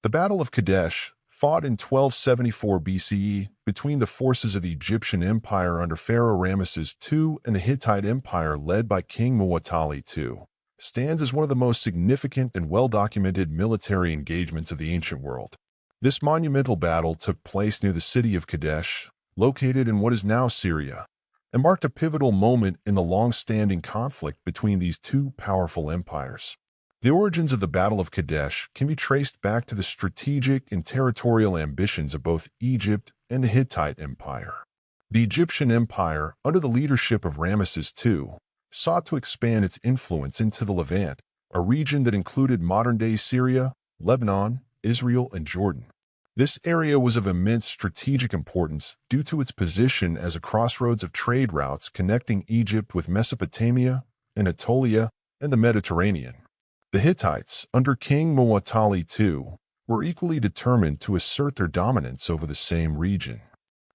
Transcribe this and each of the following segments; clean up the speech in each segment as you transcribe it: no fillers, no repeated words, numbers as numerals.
The Battle of Kadesh, fought in 1274 BCE between the forces of the Egyptian Empire under Pharaoh Ramesses II and the Hittite Empire led by King Muwatalli II, stands as one of the most significant and well-documented military engagements of the ancient world. This monumental battle took place near the city of Kadesh, located in what is now Syria, and marked a pivotal moment in the long-standing conflict between these two powerful empires. The origins of the Battle of Kadesh can be traced back to the strategic and territorial ambitions of both Egypt and the Hittite Empire. The Egyptian Empire, under the leadership of Ramesses II, sought to expand its influence into the Levant, a region that included modern-day Syria, Lebanon, Israel, and Jordan. This area was of immense strategic importance due to its position as a crossroads of trade routes connecting Egypt with Mesopotamia, Anatolia, and the Mediterranean. The Hittites, under King Muwatalli II, were equally determined to assert their dominance over the same region.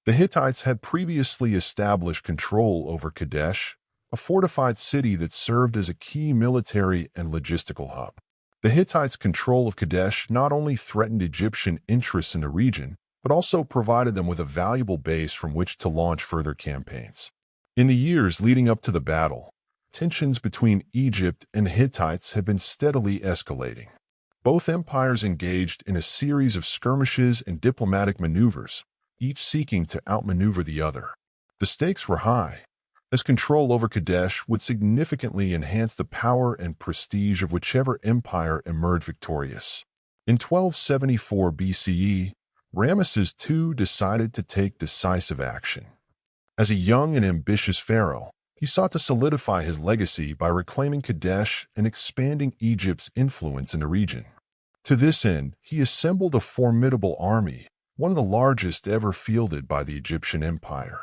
The Hittites had previously established control over Kadesh, a fortified city that served as a key military and logistical hub. The Hittites' control of Kadesh not only threatened Egyptian interests in the region, but also provided them with a valuable base from which to launch further campaigns. In the years leading up to the battle, tensions between Egypt and the Hittites had been steadily escalating. Both empires engaged in a series of skirmishes and diplomatic maneuvers, each seeking to outmaneuver the other. The stakes were high, as control over Kadesh would significantly enhance the power and prestige of whichever empire emerged victorious. In 1274 BCE, Ramesses II decided to take decisive action. As a young and ambitious pharaoh, he sought to solidify his legacy by reclaiming Kadesh and expanding Egypt's influence in the region. To this end, he assembled a formidable army, one of the largest ever fielded by the Egyptian Empire.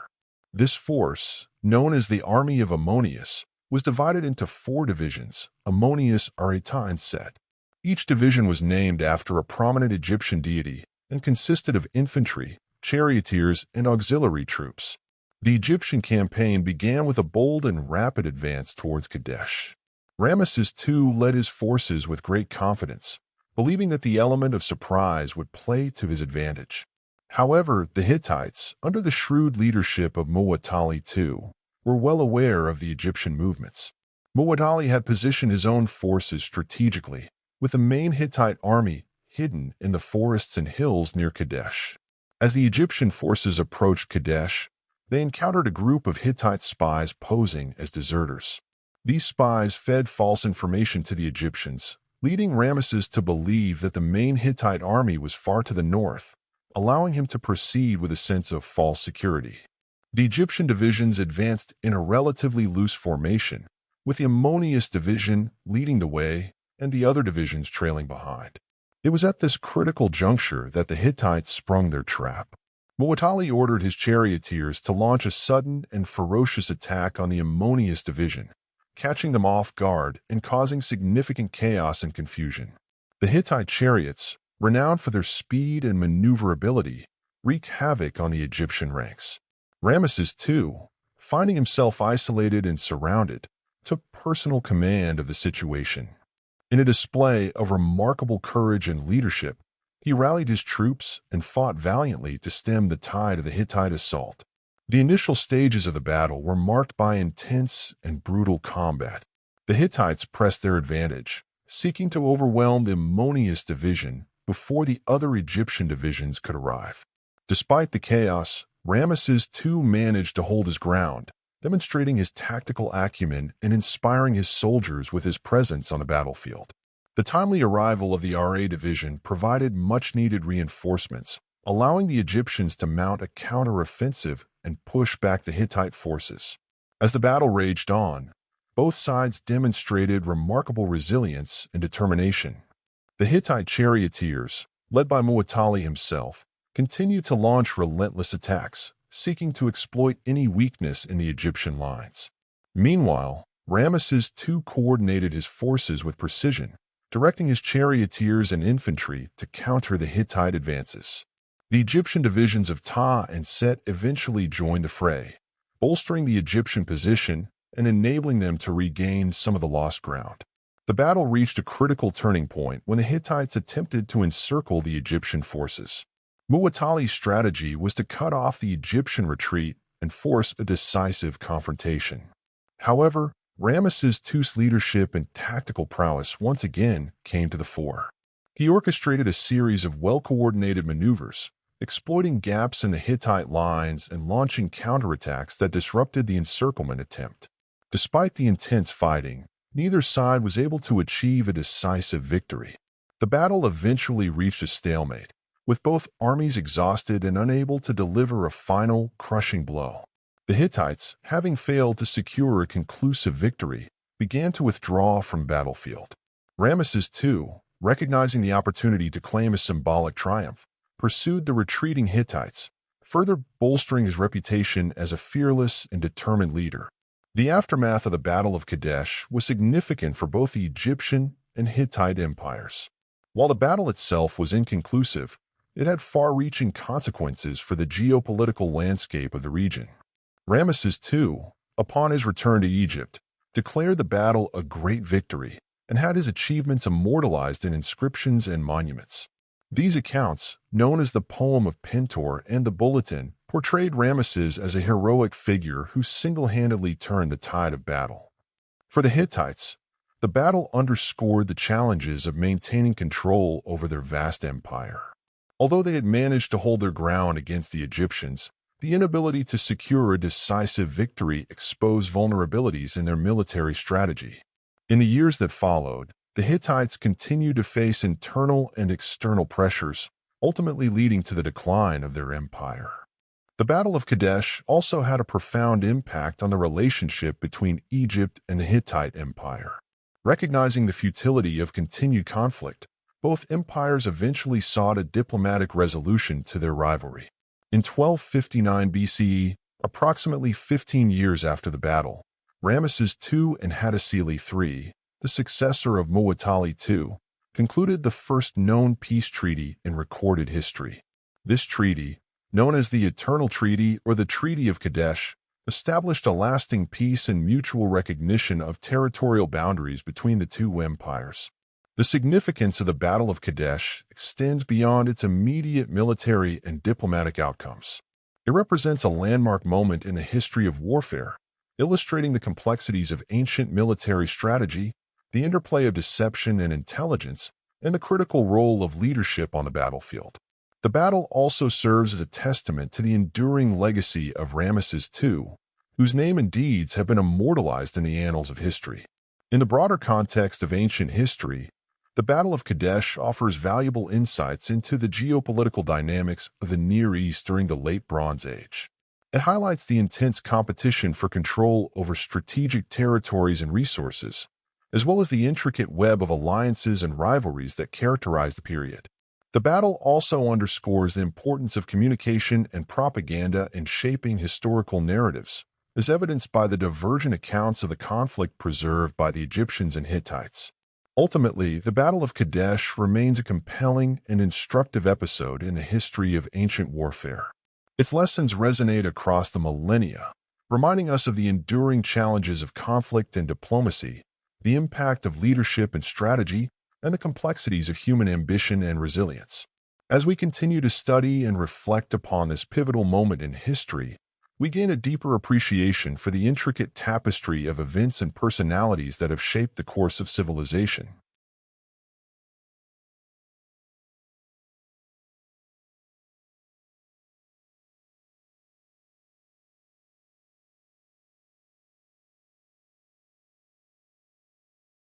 This force, known as the Army of Ammonius, was divided into 4 divisions, Ammonius, Areta, and Set. Each division was named after a prominent Egyptian deity and consisted of infantry, charioteers, and auxiliary troops. The Egyptian campaign began with a bold and rapid advance towards Kadesh. Ramesses II led his forces with great confidence, believing that the element of surprise would play to his advantage. However, the Hittites, under the shrewd leadership of Muwatalli II, were well aware of the Egyptian movements. Muwatalli had positioned his own forces strategically, with the main Hittite army hidden in the forests and hills near Kadesh. As the Egyptian forces approached Kadesh, they encountered a group of Hittite spies posing as deserters. These spies fed false information to the Egyptians, leading Ramesses to believe that the main Hittite army was far to the north, allowing him to proceed with a sense of false security. The Egyptian divisions advanced in a relatively loose formation, with the Ammonius division leading the way and the other divisions trailing behind. It was at this critical juncture that the Hittites sprung their trap. Muwatalli ordered his charioteers to launch a sudden and ferocious attack on the Ammonius division, catching them off guard and causing significant chaos and confusion. The Hittite chariots, renowned for their speed and maneuverability, wreaked havoc on the Egyptian ranks. Ramesses II, finding himself isolated and surrounded, took personal command of the situation. In a display of remarkable courage and leadership, he rallied his troops and fought valiantly to stem the tide of the Hittite assault. The initial stages of the battle were marked by intense and brutal combat. The Hittites pressed their advantage, seeking to overwhelm the Ammonius division before the other Egyptian divisions could arrive. Despite the chaos, Ramesses II managed to hold his ground, demonstrating his tactical acumen and inspiring his soldiers with his presence on the battlefield. The timely arrival of the RA division provided much-needed reinforcements, allowing the Egyptians to mount a counter-offensive and push back the Hittite forces. As the battle raged on, both sides demonstrated remarkable resilience and determination. The Hittite charioteers, led by Muwatalli himself, continued to launch relentless attacks, seeking to exploit any weakness in the Egyptian lines. Meanwhile, Ramesses II coordinated his forces with precision, directing his charioteers and infantry to counter the Hittite advances. The Egyptian divisions of Ta and Set eventually joined the fray, bolstering the Egyptian position and enabling them to regain some of the lost ground. The battle reached a critical turning point when the Hittites attempted to encircle the Egyptian forces. Muwatalli's strategy was to cut off the Egyptian retreat and force a decisive confrontation. However, Ramesses II's leadership and tactical prowess once again came to the fore. He orchestrated a series of well-coordinated maneuvers, exploiting gaps in the Hittite lines and launching counterattacks that disrupted the encirclement attempt. Despite the intense fighting, neither side was able to achieve a decisive victory. The battle eventually reached a stalemate, with both armies exhausted and unable to deliver a final, crushing blow. The Hittites, having failed to secure a conclusive victory, began to withdraw from battlefield. Ramesses II, recognizing the opportunity to claim a symbolic triumph, pursued the retreating Hittites, further bolstering his reputation as a fearless and determined leader. The aftermath of the Battle of Kadesh was significant for both the Egyptian and Hittite empires. While the battle itself was inconclusive, it had far-reaching consequences for the geopolitical landscape of the region. Ramesses II, upon his return to Egypt, declared the battle a great victory and had his achievements immortalized in inscriptions and monuments. These accounts, known as the Poem of Pentor and the Bulletin, portrayed Ramesses as a heroic figure who single-handedly turned the tide of battle. For the Hittites, the battle underscored the challenges of maintaining control over their vast empire. Although they had managed to hold their ground against the Egyptians, the inability to secure a decisive victory exposed vulnerabilities in their military strategy. In the years that followed, the Hittites continued to face internal and external pressures, ultimately leading to the decline of their empire. The Battle of Kadesh also had a profound impact on the relationship between Egypt and the Hittite Empire. Recognizing the futility of continued conflict, both empires eventually sought a diplomatic resolution to their rivalry. In 1259 BCE, approximately 15 years after the battle, Ramesses II and Hattusili III, the successor of Muwatalli II, concluded the first known peace treaty in recorded history. This treaty, known as the Eternal Treaty or the Treaty of Kadesh, established a lasting peace and mutual recognition of territorial boundaries between the two empires. The significance of the Battle of Kadesh extends beyond its immediate military and diplomatic outcomes. It represents a landmark moment in the history of warfare, illustrating the complexities of ancient military strategy, the interplay of deception and intelligence, and the critical role of leadership on the battlefield. The battle also serves as a testament to the enduring legacy of Ramesses II, whose name and deeds have been immortalized in the annals of history. In the broader context of ancient history, the Battle of Kadesh offers valuable insights into the geopolitical dynamics of the Near East during the Late Bronze Age. It highlights the intense competition for control over strategic territories and resources, as well as the intricate web of alliances and rivalries that characterize the period. The battle also underscores the importance of communication and propaganda in shaping historical narratives, as evidenced by the divergent accounts of the conflict preserved by the Egyptians and Hittites. Ultimately, the Battle of Kadesh remains a compelling and instructive episode in the history of ancient warfare. Its lessons resonate across the millennia, reminding us of the enduring challenges of conflict and diplomacy, the impact of leadership and strategy, and the complexities of human ambition and resilience. As we continue to study and reflect upon this pivotal moment in history, we gain a deeper appreciation for the intricate tapestry of events and personalities that have shaped the course of civilization.